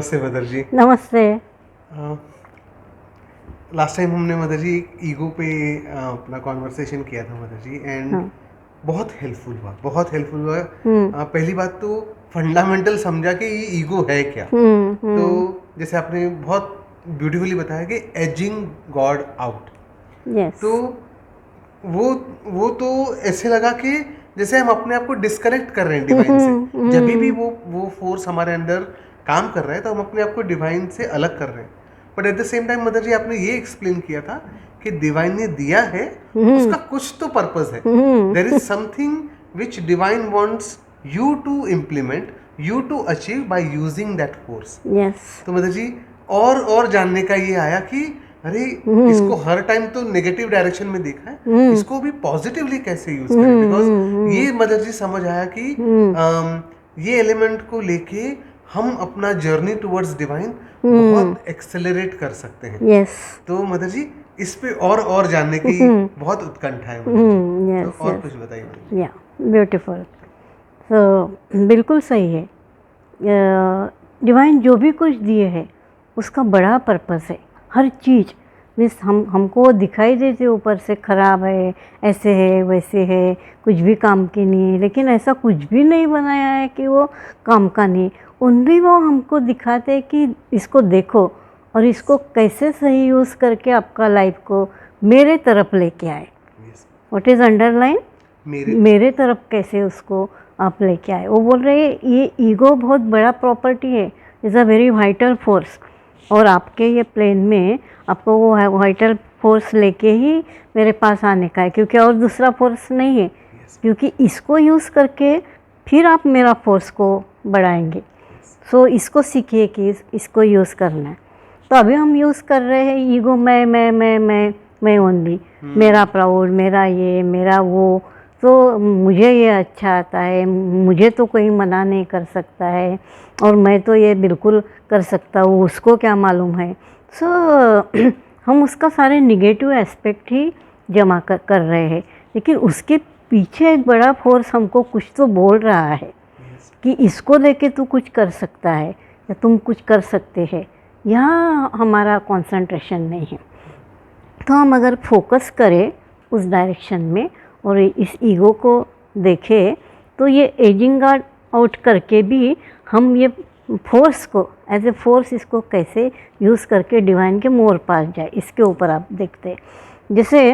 नमस्ते मदर जी। नमस्ते। Last time हमने मदर जी ईगो पे अपना कॉन्वर्सेशन किया था मदर जी, एंड हाँ। बहुत हेल्पफुल हुआ, बहुत हेल्पफुल हुआ। हम्म पहली बात तो फंडामेंटल समझा कि ये ईगो है क्या। हम्म तो हम्म जैसे आपने बहुत ब्यूटीफुली बताया कि एजिंग गॉड आउट। यस। तो वो वो तो ऐसे लगा कि जैसे हम अपने आप को डिस्कनेक्ट कर रहे हैं डिवाइन से। जब भी वो फोर्स हमारे अंदर काम कर रहा है तो हम अपने आप को डिवाइन से अलग कर रहे हैं। But at the same time mother ji आपने ये एक्सप्लेन किया था कि डिवाइन ने दिया है, उसका कुछ तो पर्पस है। There is something which divine wants you to implement, you to achieve by using that force. Yes. तो मदर जी और जानने का ये आया कि अरे इसको हर टाइम तो नेगेटिव डायरेक्शन में देखा है, इसको भी पॉजिटिवली कैसे यूज करें। बिकॉज ये मदर जी समझ आया कि ये एलिमेंट को लेके हम अपना जर्नी टुवर्ड्स डिवाइन बहुत एक्सेलरेट कर सकते हैं। यस। तो मदर जी इस पे और जानने की बहुत उत्कंठा है मदर जी। तो यस। और कुछ बताइए मदर जी। या ब्यूटीफुल। तो बिल्कुल सही है। डिवाइन जो भी कुछ दिए है उसका बड़ा पर्पस है। हर चीज़ मीन्स हमको दिखाई देते ऊपर से ख़राब है, ऐसे है वैसे है, कुछ भी काम की नहीं है, लेकिन ऐसा कुछ भी नहीं बनाया है कि वो काम का नहीं। ओनली वो हमको दिखाते हैं कि इसको देखो और इसको कैसे सही यूज़ करके आपका लाइफ को मेरे तरफ लेके आए। Yes. What is underline? मेरे तरफ कैसे उसको आप लेके आए। वो बोल रहे हैं ये ईगो बहुत बड़ा प्रॉपर्टी है, is a very vital force, और आपके ये प्लेन में आपको वो वाइटल फोर्स लेके ही मेरे पास आने का है, क्योंकि और दूसरा फोर्स नहीं है। क्योंकि इसको यूज़ करके फिर आप मेरा फोर्स को बढ़ाएंगे। सो इसको सीखिए कि इसको यूज़ करना है। तो अभी हम यूज़ कर रहे हैं ईगो, मैं ओनली, मेरा प्राउड, मेरा ये मेरा वो, तो मुझे ये अच्छा आता है, मुझे तो कोई मना नहीं कर सकता है, और मैं तो ये बिल्कुल कर सकता हूँ, उसको क्या मालूम है। सो हम उसका सारे निगेटिव एस्पेक्ट ही जमा कर रहे हैं, लेकिन उसके पीछे एक बड़ा फोर्स हमको कुछ तो बोल रहा है कि इसको लेके तू कुछ कर सकता है या तुम कुछ कर सकते हैं। यहाँ हमारा कंसंट्रेशन नहीं है। तो हम अगर फोकस करें उस डायरेक्शन में और इस ईगो को देखें, तो ये एजिंग आउट करके भी हम ये फोर्स को एज ए फोर्स इसको कैसे यूज़ करके डिवाइन के मोर पास जाए, इसके ऊपर आप देखते हैं। जैसे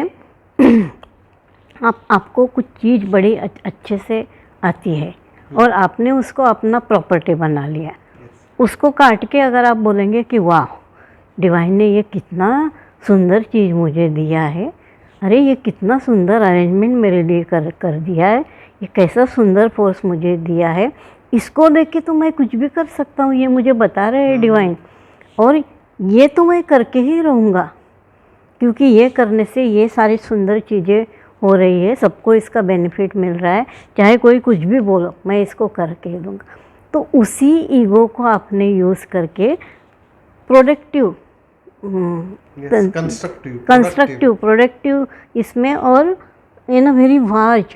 आपको कुछ चीज़ बड़ी अच्छे से आती है और आपने उसको अपना प्रॉपर्टी बना लिया, उसको काट के अगर आप बोलेंगे कि वाह डिवाइन ने ये कितना सुंदर चीज़ मुझे दिया है, अरे ये कितना सुंदर अरेंजमेंट मेरे लिए कर दिया है, ये कैसा सुंदर फोर्स मुझे दिया है, इसको देख के तो मैं कुछ भी कर सकता हूँ, ये मुझे बता रहे हैं डिवाइन, और ये तो मैं करके ही रहूँगा, क्योंकि ये करने से ये सारी सुंदर चीज़ें हो रही है, सबको इसका बेनिफिट मिल रहा है, चाहे कोई कुछ भी बोलो मैं इसको करके दूँगा। तो उसी ईगो को आपने यूज़ करके प्रोडक्टिव कंस्ट्रक्टिव प्रोडक्टिव इसमें और इन अ वेरी वार्ज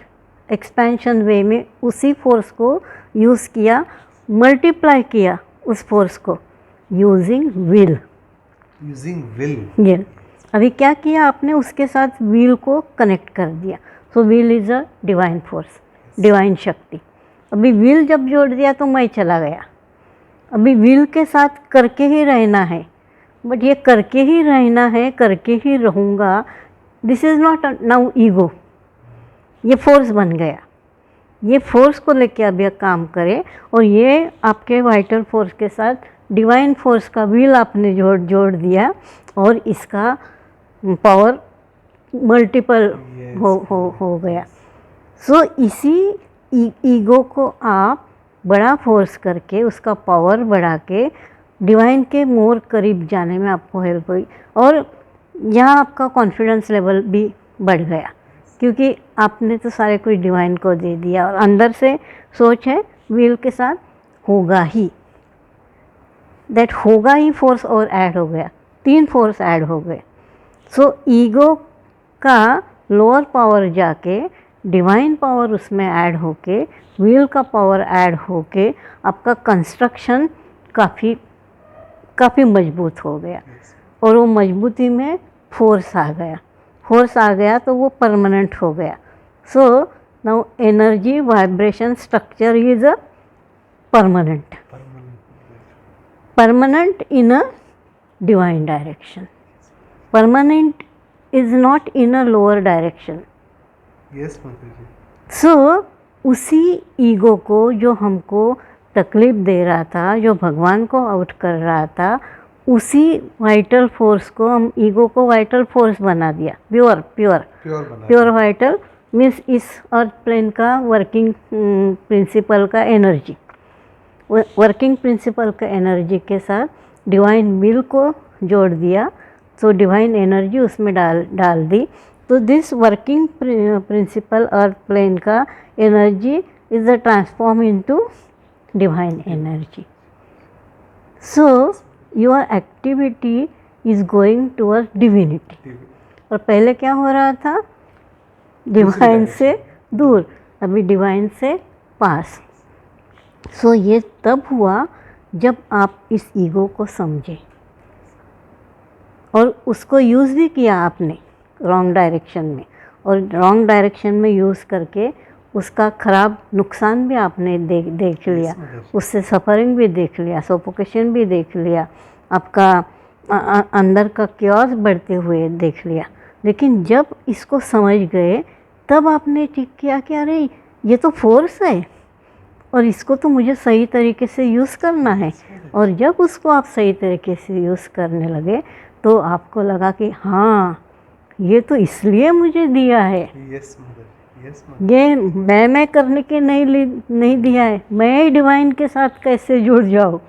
एक्सपेंशन वे में उसी फोर्स को यूज़ किया, मल्टीप्लाई किया उस फोर्स को यूजिंग विल। ये अभी क्या किया आपने, उसके साथ विल को कनेक्ट कर दिया। So will is a divine force, divine शक्ति। अभी विल जब जोड़ दिया तो मैं चला गया। अभी विल के साथ करके ही रहना है, बट ये करके ही रहना है, करके ही रहूँगा, this is not now ego, ये फोर्स बन गया। ये फोर्स को लेके अब यह काम करे, और ये आपके वाइटल फोर्स के साथ डिवाइन फोर्स का विल आपने जोड़ दिया, और इसका पावर मल्टीपल हो गया। सो इसी ईगो को आप बड़ा फोर्स करके उसका पावर बढ़ा के डिवाइन के मोर करीब जाने में आपको हेल्प हुई, और यहाँ आपका कॉन्फिडेंस लेवल भी बढ़ गया, क्योंकि आपने तो सारे कुछ डिवाइन को दे दिया, और अंदर से सोच है विल के साथ होगा ही, दैट होगा ही फोर्स और ऐड हो गया, 3 फोर्स ऐड हो गए। सो ईगो का लोअर पावर जाके डिवाइन पावर उसमें ऐड होके, विल का पावर ऐड होके आपका कंस्ट्रक्शन काफ़ी काफ़ी मजबूत हो गया, Yes. और वो मजबूती में फोर्स आ गया, फोर्स आ गया तो वो परमानेंट हो गया. So now energy vibration structure is a permanent, permanent in a divine direction. Permanent is not in a lower direction. Yes, Mataji. So उसी ईगो को जो हमको तकलीफ दे रहा था, जो भगवान को आउट कर रहा था, उसी वाइटल फोर्स को हम ईगो को वाइटल फोर्स बना दिया. प्योर प्योर प्योर बना प्योर वाइटल मीन्स इस अर्थ प्लेन का वर्किंग प्रिंसिपल का एनर्जी, वर्किंग प्रिंसिपल का एनर्जी के साथ डिवाइन विल को जोड़ दिया, तो डिवाइन एनर्जी उसमें डाल दी. तो this working principle earth plane का energy is a transform into divine energy. So your activity is going toward divinity. और पहले क्या हो रहा था, डिवाइन से दूर, अभी डिवाइन से पास. सो ये तब हुआ जब आप इस ईगो को समझे और उसको यूज़ भी किया आपने रॉन्ग डायरेक्शन में, और रॉन्ग डायरेक्शन में यूज़ करके उसका ख़राब नुकसान भी आपने देख लिया, उससे सफ़रिंग भी देख लिया, सफोकेशन भी देख लिया, आपका अंदर का क्योस बढ़ते हुए देख लिया. लेकिन जब इसको समझ गए तब आपने ठीक किया कि अरे ये तो फोर्स है और इसको तो मुझे सही तरीके से यूज़ करना है. और जब उसको आप सही तरीके से यूज़ करने लगे तो आपको लगा कि हाँ ये तो इसलिए मुझे दिया है. Yes, mother. Yes, mother. ये मैं करने के नहीं दिया है, मैं ही डिवाइन के साथ कैसे जुड़ जाऊँ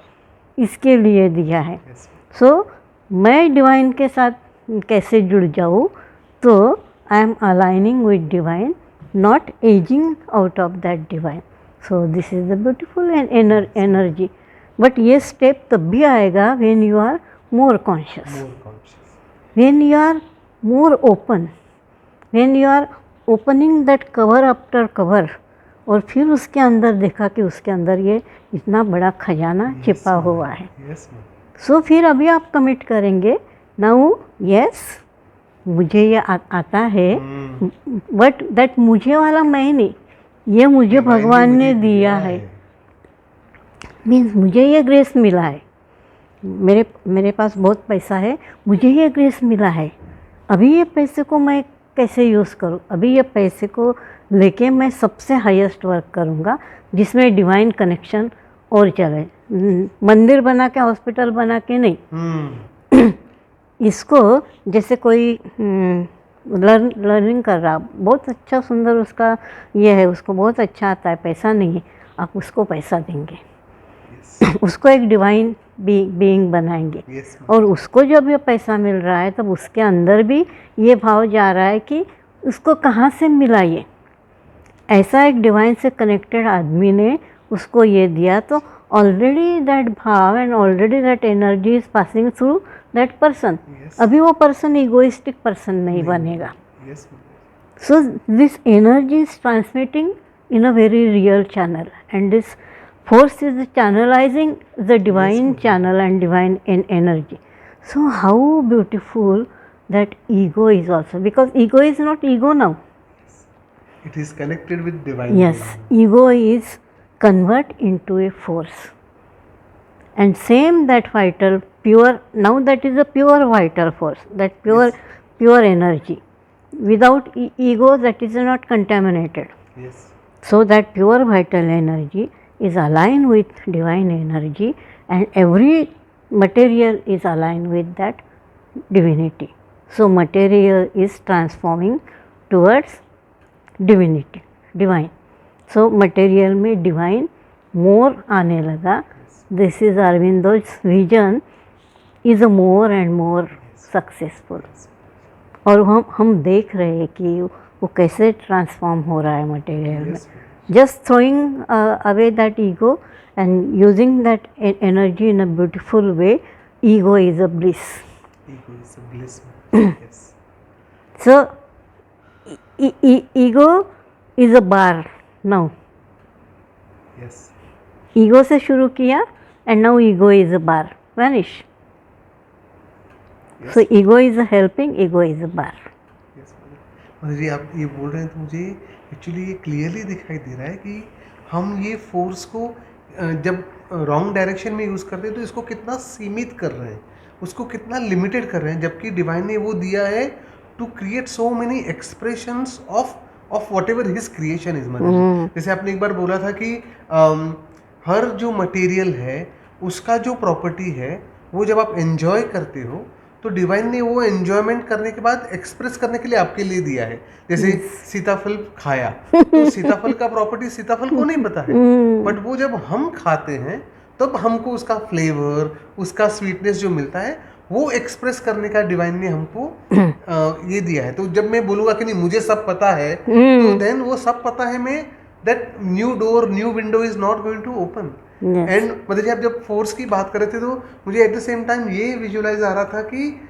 इसके लिए दिया है. Yes. सो मैं डिवाइन के साथ कैसे जुड़ जाऊँ, तो I am aligning with divine, not edging out of that divine. So this is the beautiful energy. But ये स्टेप तब भी आएगा when you are more conscious, More conscious. When you are more open, when you are opening that cover after cover. और फिर उसके अंदर देखा कि उसके अंदर ये इतना बड़ा खजाना छिपा हुआ है. Yes, mother. सो फिर अभी आप कमिट करेंगे नाउ, यस मुझे ये आता है, बट दैट मुझे वाला मैं नहीं, ये मुझे भगवान ने दिया है. मीन्स मुझे ये ग्रेस मिला है, मेरे पास बहुत पैसा है, मुझे ये ग्रेस मिला है. अभी ये पैसे को मैं कैसे यूज़ करूँ, अभी ये पैसे को लेके मैं सबसे हाईएस्ट वर्क करूँगा जिसमें डिवाइन कनेक्शन और चले. मंदिर बना के, हॉस्पिटल बना के नहीं. इसको जैसे कोई लर्निंग कर रहा, बहुत अच्छा सुंदर उसका ये है, उसको बहुत अच्छा आता है, पैसा नहीं है, आप उसको पैसा देंगे. उसको एक डिवाइन बीइंग बनाएंगे. Yes, और उसको जब ये पैसा मिल रहा है तब उसके अंदर भी ये भाव जा रहा है कि उसको कहाँ से मिला ये. ऐसा एक डिवाइन से कनेक्टेड आदमी ने उसको ये दिया, तो ऑलरेडी दैट भाव and already that energy is passing through that person. Yes. अभी वो पर्सन इगोइस्टिक पर्सन नहीं बनेगा. Yes, mother. So this energy is transmitting in a very real channel, and this force is channelizing the divine channel and divine energy. So how beautiful that ego is also, because ego is not ego now. It is connected with divine. Yes, ego is convert into a force. And same that vital pure, now that is a pure vital force, that pure energy. Without ego, that is not contaminated. Yes. So that pure vital energy is aligned with divine energy, and every material is aligned with that divinity. So material is transforming towards divinity, divine. So material में divine more आने लगा. This is Aurobindo's vision is a more and more successful. और हम देख रहे हैं कि वो कैसे ट्रांसफॉर्म हो रहा है मटेरियल में. Just throwing away that ego and using that energy in a beautiful way, ego is a bliss. Ego is a bliss. Yes. So ego is a bar now. Yes. Ego से शुरू किया and now ego is a bar, vanish. So ego is a helping, ego is a bar. Yes mother ji, आप ये बोल रहे हैं तो मुझे एक्चुअली ये क्लियरली दिखाई दे रहा है कि हम ये फोर्स को जब रॉन्ग डायरेक्शन में यूज़ करते हैं तो इसको कितना सीमित कर रहे हैं, उसको कितना लिमिटेड कर रहे हैं, जबकि डिवाइन ने वो दिया है to create so many expressions of whatever his creation is mother ji. जैसे आपने एक बार बोला था कि हर जो मटेरियल है उसका जो प्रॉपर्टी है वो जब आप एंजॉय करते हो तो डिवाइन ने वो एंजॉयमेंट करने के बाद एक्सप्रेस करने के लिए आपके लिए दिया है. जैसे सीताफल खाया तो सीताफल का प्रॉपर्टी सीताफल को नहीं पता है, बट वो जब हम खाते हैं तब हमको उसका फ्लेवर, उसका स्वीटनेस जो मिलता है वो एक्सप्रेस करने का डिवाइन ने हमको ये दिया है. तो जब मैं बोलूँगा कि नहीं मुझे सब पता है, तो देन वो सब पता है में that new door, new window is not going to open. And मतलब आप जब फोर्स की बात कर रहे थे तो मुझे एट द सेम टाइम ये विजुअलाइज आ रहा था कि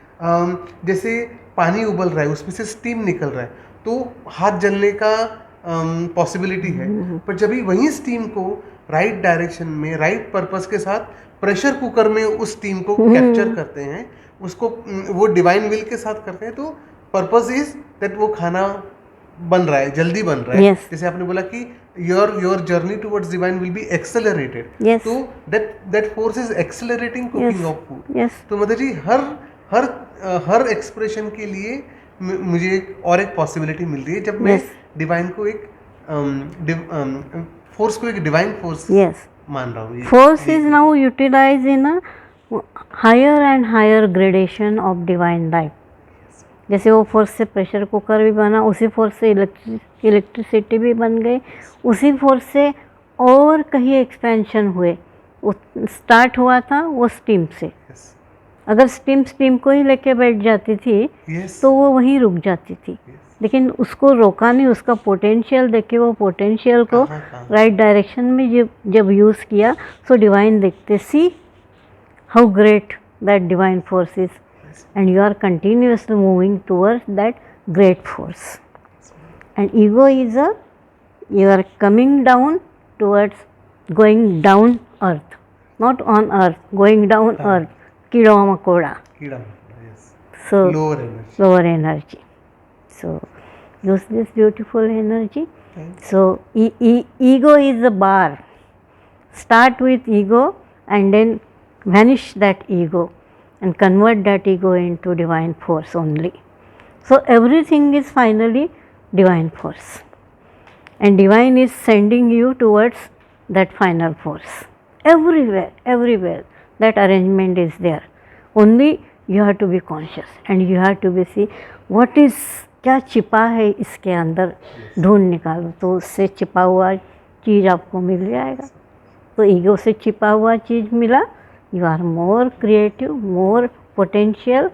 जैसे पानी उबल रहा है, उसमें से स्टीम निकल रहा है, तो हाथ जलने का पॉसिबिलिटी है, पर जब भी वही स्टीम को राइट डायरेक्शन में राइट पर्पस के साथ प्रेशर कुकर में उस स्टीम को कैप्चर करते हैं, उसको वो डिवाइन विल के साथ करते हैं, तो पर्पस इज दैट वो खाना बन रहा है, जल्दी बन रहा है. Yes. जैसे आपने बोला कि your journey towards divine will be accelerated. Yes. तो that force is accelerating cooking of food. Yes. तो मदर जी हर एक्सप्रेशन के लिए मुझे एक पॉसिबिलिटी मिल रही है जब मैं डिवाइन को एक फोर्स को एक डिवाइन फोर्स मान रहा हूँ. Force is now utilise in a higher and higher gradation of divine life. जैसे वो फोर्स से प्रेशर कुकर भी बना, उसी फोर्स से इलेक्ट्रिसिटी भी बन गई, उसी फोर्स से और कहीं एक्सपेंशन हुए. स्टार्ट हुआ था वो स्टीम से. अगर स्टीम को ही लेके बैठ जाती थी तो वो वहीं रुक जाती थी. लेकिन उसको रोका नहीं, उसका पोटेंशियल देख के वो पोटेंशियल को राइट डायरेक्शन में जब यूज़ किया, सो डिवाइन देखते, see how great that divine force is, and you are continuously moving towards that great force. And ego is you are coming down towards going down earth, not on earth, going down earth, kida makoda. Yes. So lower energy. So use this beautiful energy. So ego is the bar. Start with ego and then vanish that ego and convert that ego into divine force only. So everything is finally divine force, and divine is sending you towards that final force. Everywhere that arrangement is there. Only you have to be conscious and you have to be see what is, क्या छिपा है इसके अंदर, ढूंढ निकालो तो उससे छिपा हुआ चीज़ आपको मिल जाएगा. तो ईगो से छिपा हुआ चीज़ मिला, you are more creative, more potential,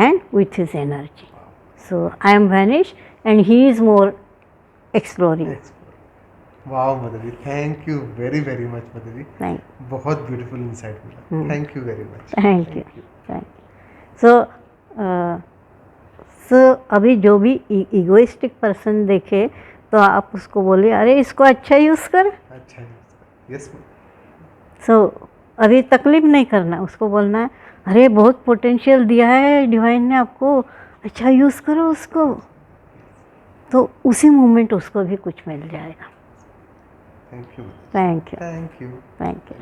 and with his energy. So I am vanished and he is more exploring. Wow, Madhavi, thank you very much, Madhavi. Thank you. बहुत beautiful insight मिला. Thank you very much. Thank you. So अभी जो भी egoistic person देखे तो आप उसको बोलिए, अरे इसको अच्छा यूज़ कर. अच्छा yes. So अभी तकलीफ नहीं करना, उसको बोलना है, अरे बहुत पोटेंशियल दिया है डिवाइन ने आपको, अच्छा यूज़ करो उसको. तो उसी मोमेंट उसको भी कुछ मिल जाएगा. Thank you. Thank you. Thank you. Thank you.